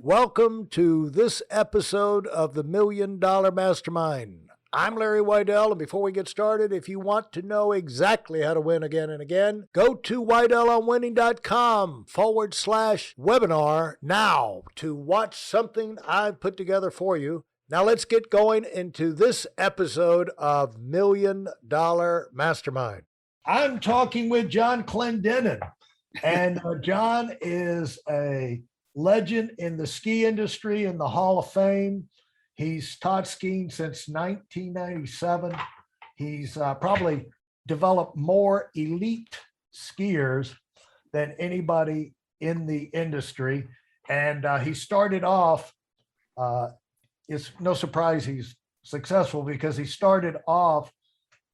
Welcome to this episode of the Million Dollar Mastermind. I'm Larry Weidel, and before we get started, if you want to know exactly how to win again and again, go to weidelonwinning.com/webinar now to watch something I've put together for you. Now let's get going into this episode of Million Dollar Mastermind. I'm talking with John Clendenin, and John is a legend in the ski industry in the Hall of Fame. He's taught skiing since 1997. He's probably developed more elite skiers than anybody in the industry. And he started off, it's no surprise he's successful because he started off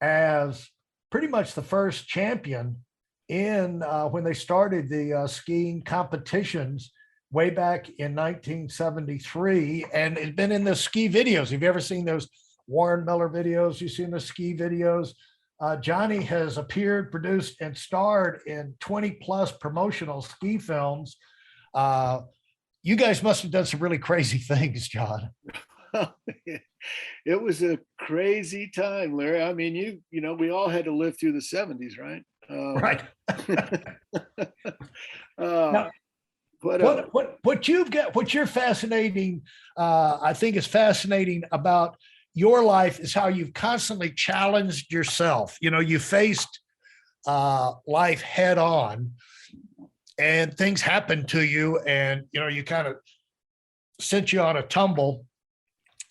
as pretty much the first champion in when they started the skiing competitions way back in 1973, and it's been in the ski videos. Have you ever seen those Warren Miller videos? You've seen the ski videos. Johnny has appeared, produced, and starred in 20 plus promotional ski films. You guys must have done some really crazy things, John. It was a crazy time, Larry. I mean, you know, we all had to live through the 70s, right? Right. Now, what you've got, what you're fascinating, I think is fascinating about your life is how you've constantly challenged yourself. You know, you faced life head on, and things happened to you, and you know, you kind of sent you on a tumble.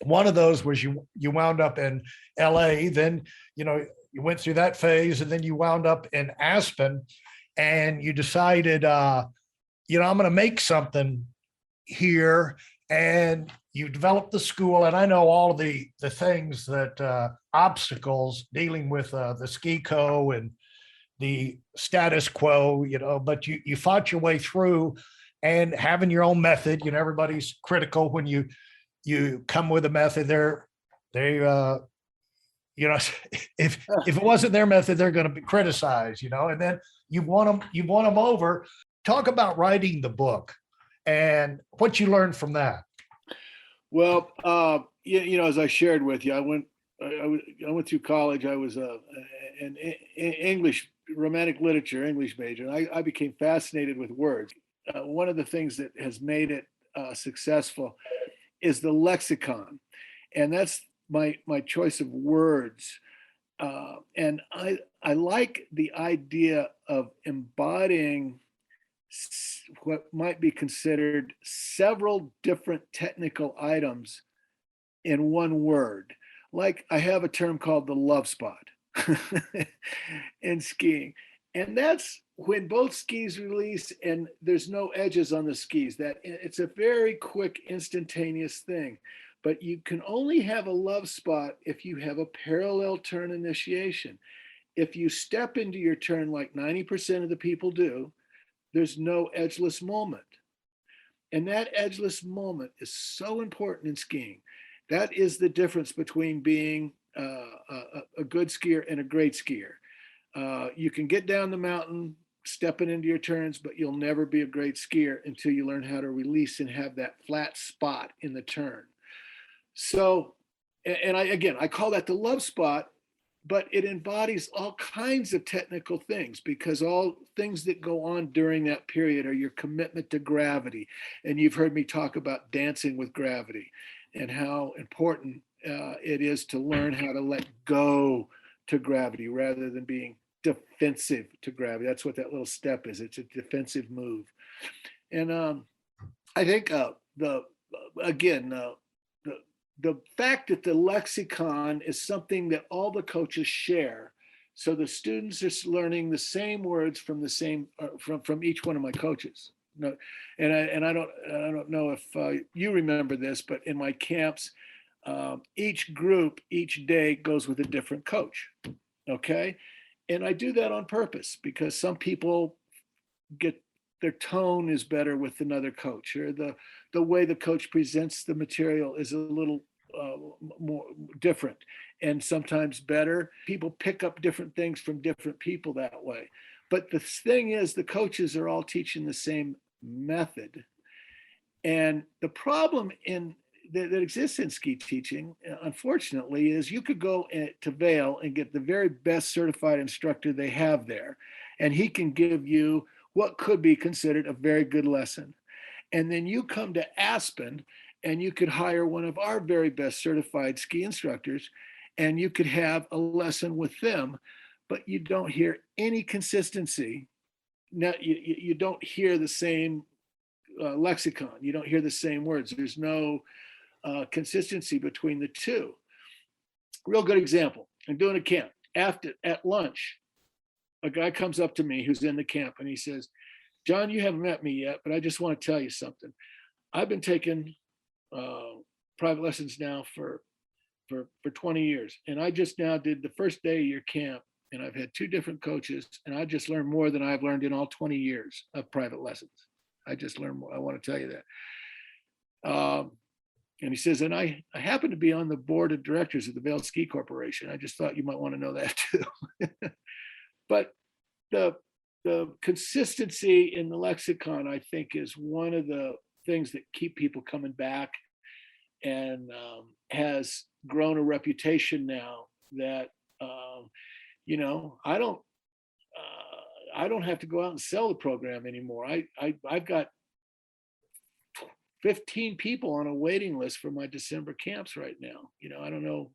One of those was you wound up in LA, then you know you went through that phase, and then you wound up in Aspen, and you decided you know, I'm going to make something here, and you developed the school. And I know all of the things that obstacles dealing with the ski co and the status quo, you know, but you fought your way through and having your own method. You know, everybody's critical when you come with a method. They you know, if it wasn't their method, they're going to be criticized, you know, and then you won them over. Talk about writing the book and what you learned from that. Well, you know, as I shared with you, I went through college. I was an English romantic literature English major, and I became fascinated with words. One of the things that has made it successful is the lexicon, and that's my choice of words. And I like the idea of embodying what might be considered several different technical items in one word. Like I have a term called the love spot in skiing. And that's when both skis release and there's no edges on the skis. That it's a very quick, instantaneous thing. But you can only have a love spot if you have a parallel turn initiation. If you step into your turn like 90% of the people do, there's no edgeless moment. And that edgeless moment is so important in skiing. That is the difference between being a good skier and a great skier. You can get down the mountain, stepping into your turns, but you'll never be a great skier until you learn how to release and have that flat spot in the turn. So, and I call that the love spot, but it embodies all kinds of technical things because all things that go on during that period are your commitment to gravity. And you've heard me talk about dancing with gravity and how important it is to learn how to let go to gravity rather than being defensive to gravity. That's what that little step is. It's a defensive move. And I think the fact that the lexicon is something that all the coaches share, so the students are learning the same words from the same from each one of my coaches. No, and I don't know if you remember this, but in my camps, each group each day goes with a different coach. Okay, and I do that on purpose because some people get their tone is better with another coach, or the way the coach presents the material is a little more different and sometimes better. People pick up different things from different people that way. But the thing is, the coaches are all teaching the same method. And the problem that exists in ski teaching, unfortunately, is you could go to Vail and get the very best certified instructor they have there, and he can give you what could be considered a very good lesson. And then you come to Aspen and you could hire one of our very best certified ski instructors and you could have a lesson with them, but you don't hear any consistency. Now, you don't hear the same lexicon. You don't hear the same words. There's no consistency between the two. Real good example. I'm doing a camp. At lunch, a guy comes up to me who's in the camp and he says, "John, you haven't met me yet, but I just want to tell you something. I've been taking private lessons now for 20 years, and I just now did the first day of your camp, and I've had 2 different coaches, and I just learned more than I've learned in all 20 years of private lessons. I just learned more. I want to tell you that." And he says, "And I happen to be on the board of directors of the Vail Ski Corporation. I just thought you might want to know that too." But the consistency in the lexicon, I think, is one of the things that keep people coming back, and has grown a reputation now that I don't have to go out and sell the program anymore. I've got 15 people on a waiting list for my December camps right now. I don't know.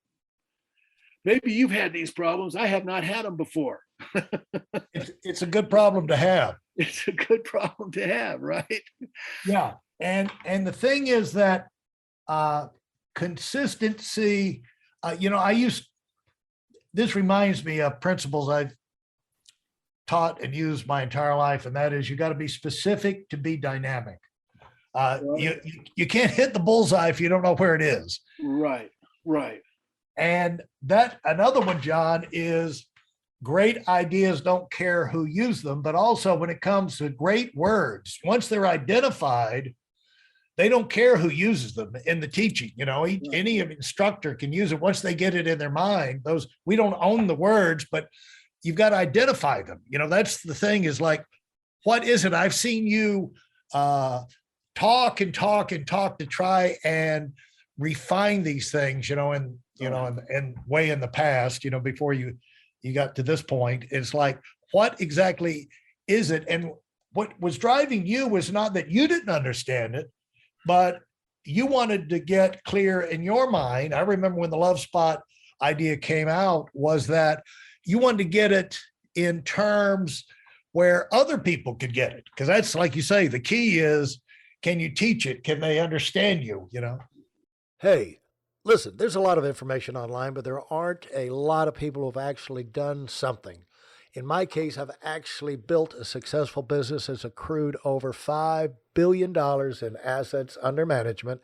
Maybe you've had these problems. I have not had them before. It's a good problem to have. It's a good problem to have, right? Yeah. And the thing is that consistency, this reminds me of principles I've taught and used my entire life, and that is you got to be specific to be dynamic. You can't hit the bullseye if you don't know where it is. Right. And that another one, John, is great ideas don't care who use them, but also when it comes to great words, once they're identified, they don't care who uses them in the teaching. Any instructor can use it once they get it in their mind. We don't own the words, but you've got to identify them. That's the thing, is like, what is it? I've seen you talk to try and refine these things, and way in the past, before you got to this point. It's like, what exactly is it? And what was driving you was not that you didn't understand it, but you wanted to get clear in your mind. I remember when the Love Spot idea came out, was that you wanted to get it in terms where other people could get it. Because that's, like you say, the key is, can you teach it? Can they understand you? Hey, listen, there's a lot of information online, but there aren't a lot of people who've actually done something. In my case, I've actually built a successful business that's accrued over $5 billion in assets under management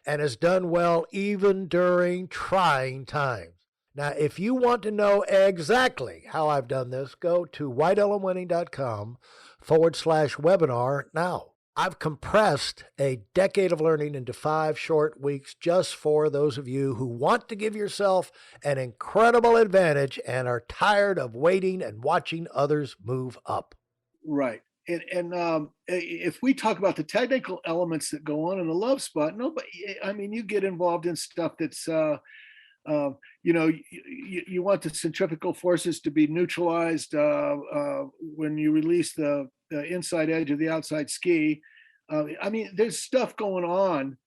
and has done well even during trying times. Now, if you want to know exactly how I've done this, go to whiteelementwinning.com/webinar now. I've compressed a decade of learning into 5 short weeks just for those of you who want to give yourself an incredible advantage and are tired of waiting and watching others move up. Right. And if we talk about the technical elements that go on in the Love Spot, you get involved in stuff that's, you want the centrifugal forces to be neutralized when you release the inside edge of the outside ski. There's stuff going on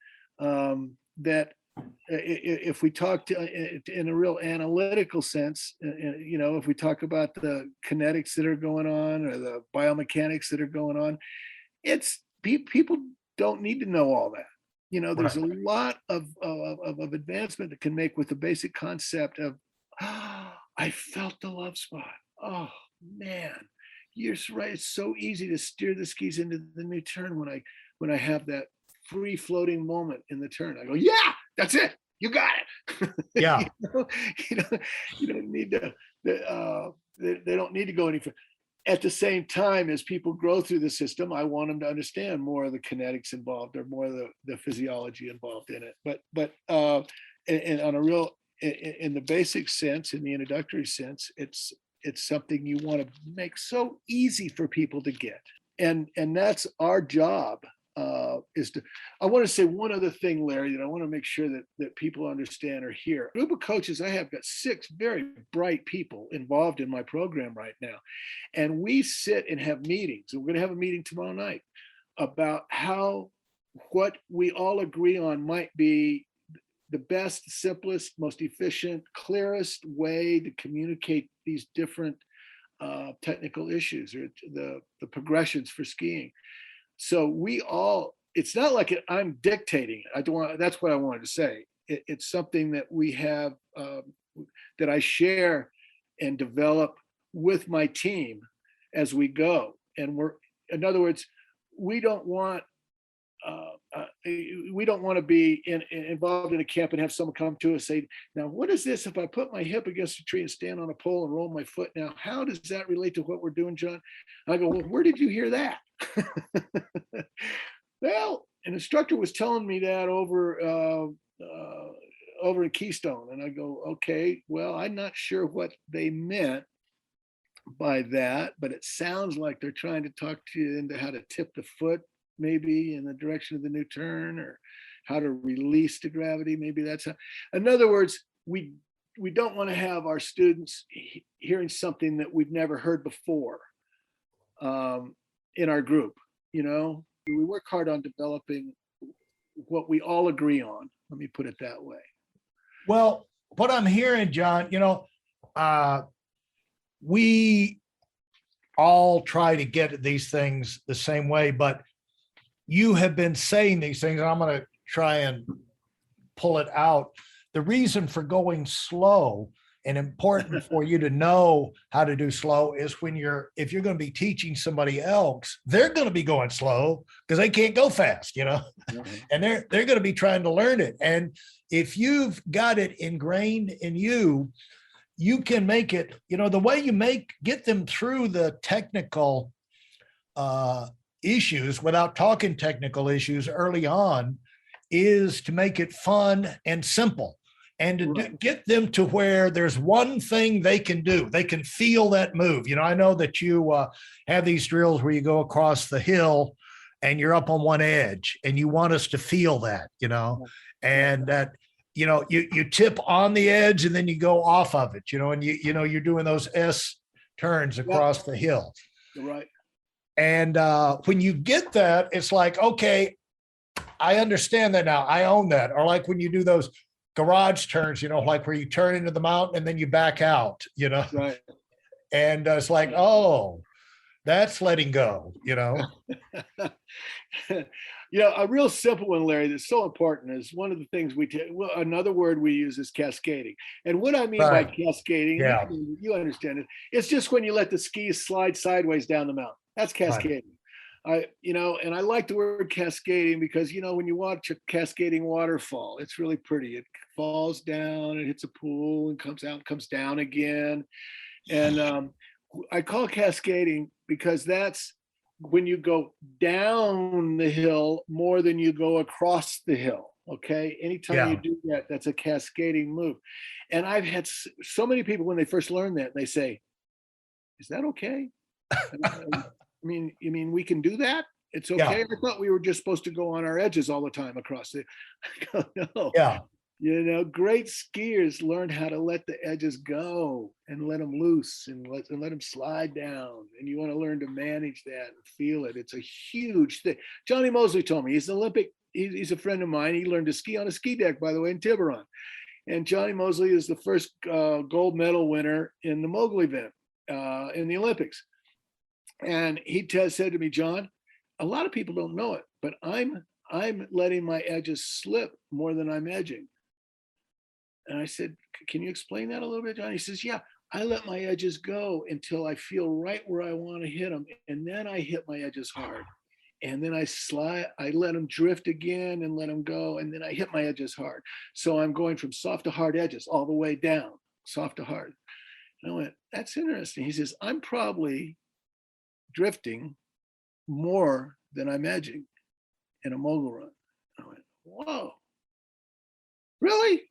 that if we talk in a real analytical sense, if we talk about the kinetics that are going on or the biomechanics that are going on, it's people don't need to know all that. There's a lot of advancement that can make with the basic concept of, I felt the Love Spot. Oh man, you're right. It's so easy to steer the skis into the new turn when I have that free floating moment in the turn. I go, yeah, that's it. You got it. Yeah. You don't need to. They don't need to go any further. At the same time, as people grow through the system, I want them to understand more of the kinetics involved, or more of the physiology involved in it. But and on a real, in the basic sense, in the introductory sense, it's something you want to make so easy for people to get, and that's our job I want to say one other thing, Larry, that I want to make sure that people understand or hear. Group of coaches, I have got 6 very bright people involved in my program right now. And we sit and have meetings. And we're going to have a meeting tomorrow night about what we all agree on might be the best, simplest, most efficient, clearest way to communicate these different technical issues or the progressions for skiing. So it's not like I'm dictating it. That's what I wanted to say. It's something that we have, that I share and develop with my team as we go. And in other words, we don't want to be involved in a camp and have someone come to us say, now, what is this? If I put my hip against a tree and stand on a pole and roll my foot, now, how does that relate to what we're doing, John? I go, well, where did you hear that? Well, an instructor was telling me that over in Keystone. And I go, okay, well, I'm not sure what they meant by that, but it sounds like they're trying to talk to you into how to tip the foot, maybe in the direction of the new turn, or how to release the gravity. Maybe that's how. In other words, we don't want to have our students hearing something that we've never heard before in our group. We work hard on developing what we all agree on. Let me put it that way. Well, what I'm hearing, John, we all try to get at these things the same way, but you have been saying these things, and I'm going to try and pull it out. The reason for going slow and important for you to know how to do slow is if you're going to be teaching somebody else, they're going to be going slow because they can't go fast, Mm-hmm. and they're going to be trying to learn it. And if you've got it ingrained in you, you can make it, the way you get them through the technical issues without talking technical issues early on is to make it fun and simple, and to get them to where there's one thing they can do. They can feel that move. I know that you have these drills where you go across the hill and you're up on one edge, and you want us to feel that, and that, you tip on the edge and then you go off of it, and you're doing those S turns across the hill. Right. And when you get that, it's like, okay, I understand that now. I own that. Or like when you do those garage turns, like where you turn into the mountain and then you back out, Right. And it's like, oh, that's letting go, A real simple one, Larry, that's so important is one of the things another word we use is cascading. And what I mean by cascading, you understand it. It's just when you let the skis slide sideways down the mountain. That's cascading. Right. And I like the word cascading because, when you watch a cascading waterfall, it's really pretty. It falls down, it hits a pool and comes out, comes down again. And I call cascading because that's when you go down the hill more than you go across the hill. Okay. Anytime you do that, that's a cascading move. And I've had so many people when they first learn that, they say, is that okay? You mean we can do that? It's okay. Yeah. I thought we were just supposed to go on our edges all the time across the. I go, no. Yeah. Great skiers learn how to let the edges go and let them loose and let them slide down. And you want to learn to manage that and feel it. It's a huge thing. Johnny Mosley told me, he's an Olympic. He's a friend of mine. He learned to ski on a ski deck, by the way, in Tiburon. And Johnny Mosley is the first gold medal winner in the mogul event in the Olympics. And he said to me, John, a lot of people don't know it, but I'm letting my edges slip more than I'm edging. And I said, can you explain that a little bit, John? He says, yeah, I let my edges go until I feel right where I want to hit them. And then I hit my edges hard. And then I let them drift again and let them go. And then I hit my edges hard. So I'm going from soft to hard edges all the way down, soft to hard. And I went, that's interesting. He says, I'm probably drifting more than I'm edging in a mogul run. I went, whoa, really?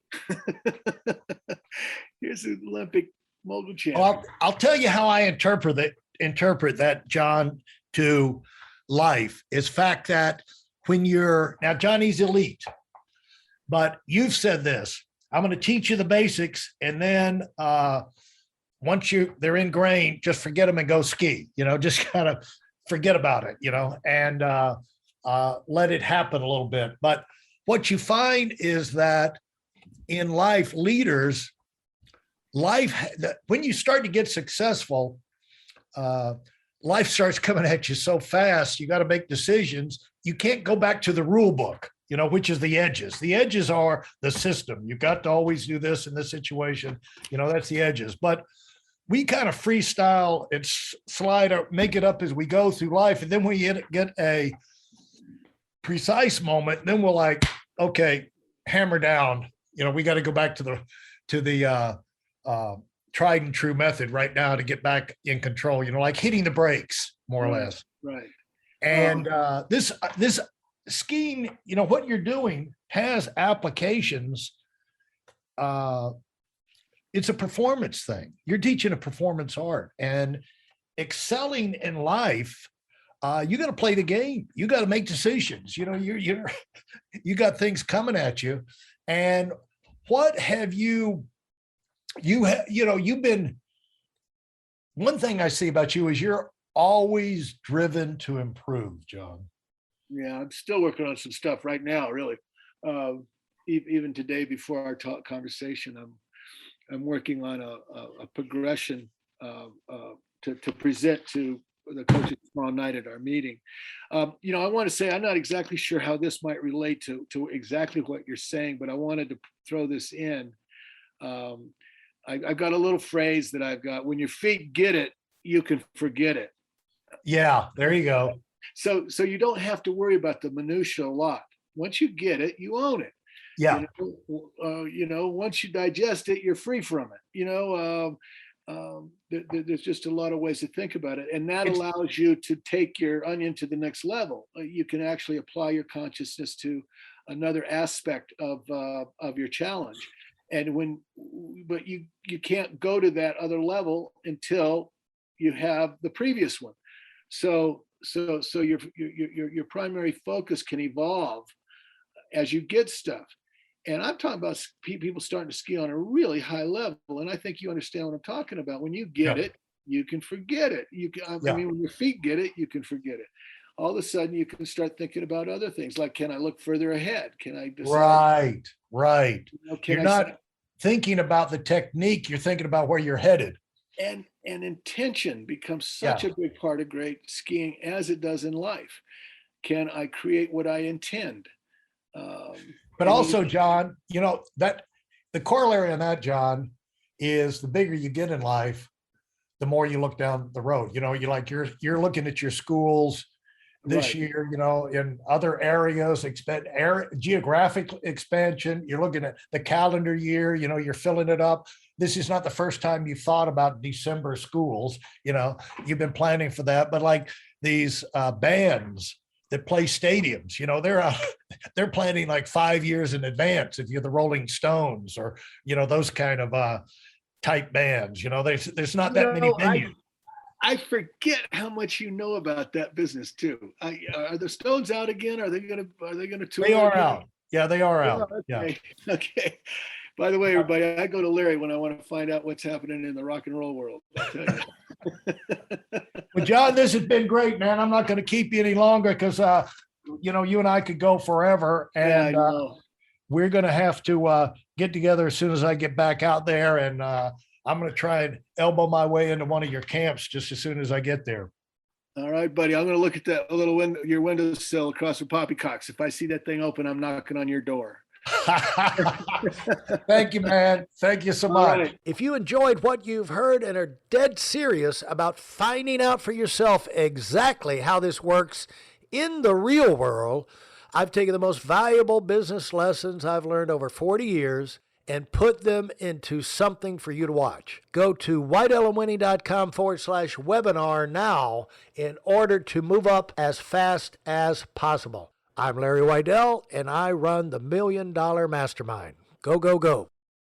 Here's the Olympic mogul champion. Well, I'll tell you how I interpret that, John, to life is fact that when you're now, Johnny's elite, but you've said this, I'm going to teach you the basics. And then once they're ingrained, just forget them and go ski, just kind of forget about it, and let it happen a little bit. But what you find is that in life, leaders, when you start to get successful, life starts coming at you so fast, you got to make decisions. You can't go back to the rule book, which is the edges. The edges are the system. You got to always do this in this situation. That's the edges. But we kind of freestyle and slide or make it up as we go through life. And then when you get a precise moment, then we're like, okay, hammer down. We got to go back to the tried and true method right now to get back in control, like hitting the brakes, more or less. Right. And this skiing, what you're doing has applications. It's a performance thing. You're teaching a performance art, and excelling in life. You got to play the game. You got to make decisions. You got things coming at you. And what have you've been, one thing I see about you is you're always driven to improve, John. Yeah, I'm still working on some stuff right now, really. Even today before our conversation, I'm working on a progression to present to the coaches tomorrow night at our meeting. I want to say I'm not exactly sure how this might relate to exactly what you're saying, but I wanted to throw this in. I've got a little phrase that I've got: when your feet get it, you can forget it. Yeah, there you go. So you don't have to worry about the minutia a lot. Once you get it, you own it. Yeah. Once you digest it, you're free from it. There's just a lot of ways to think about it, and that allows you to take your onion to the next level. You can actually apply your consciousness to another aspect of your challenge, but you can't go to that other level until you have the previous one. So your primary focus can evolve as you get stuff. And I'm talking about people starting to ski on a really high level. And I think you understand what I'm talking about. When you get it, you can forget it. I mean, when your feet get it, you can forget it. All of a sudden, you can start thinking about other things, like, can I look further ahead? Can I decide? Right. You're not thinking about the technique. You're thinking about where you're headed. And intention becomes such a big part of great skiing, as it does in life. Can I create what I intend? But also, John, that the corollary on that, John, is the bigger you get in life, the more you look down the road. You're looking at your schools this year, in other areas, geographic expansion. You're looking at the calendar year, you're filling it up. This is not the first time you've thought about December schools. You've been planning for that. But like these bands that play stadiums, they're planning like 5 years in advance. If you're the Rolling Stones or, those kind of type bands, there's not that many venues. I forget how much you know about that business too. Are the Stones out again? Are they gonna tour? They are out. Yeah, they are out. Okay. Yeah. Okay. By the way, everybody, I go to Larry when I want to find out what's happening in the rock and roll world. I'll tell you. Well, John, this has been great, man. I'm not going to keep you any longer because, you and I could go forever. And we're going to have to get together as soon as I get back out there. And I'm going to try and elbow my way into one of your camps just as soon as I get there. All right, buddy. I'm going to look at that little window, your windowsill across from Poppycocks. If I see that thing open, I'm knocking on your door. Thank you, man. Thank you so much. Right. If you enjoyed what you've heard and are dead serious about finding out for yourself exactly how this works in the real world, I've taken the most valuable business lessons I've learned over 40 years and put them into something for you to watch. Go to whiteelementing.com/webinar now in order to move up as fast as possible. I'm Larry Weidel, and I run the $1 Million Mastermind. Go, go, go.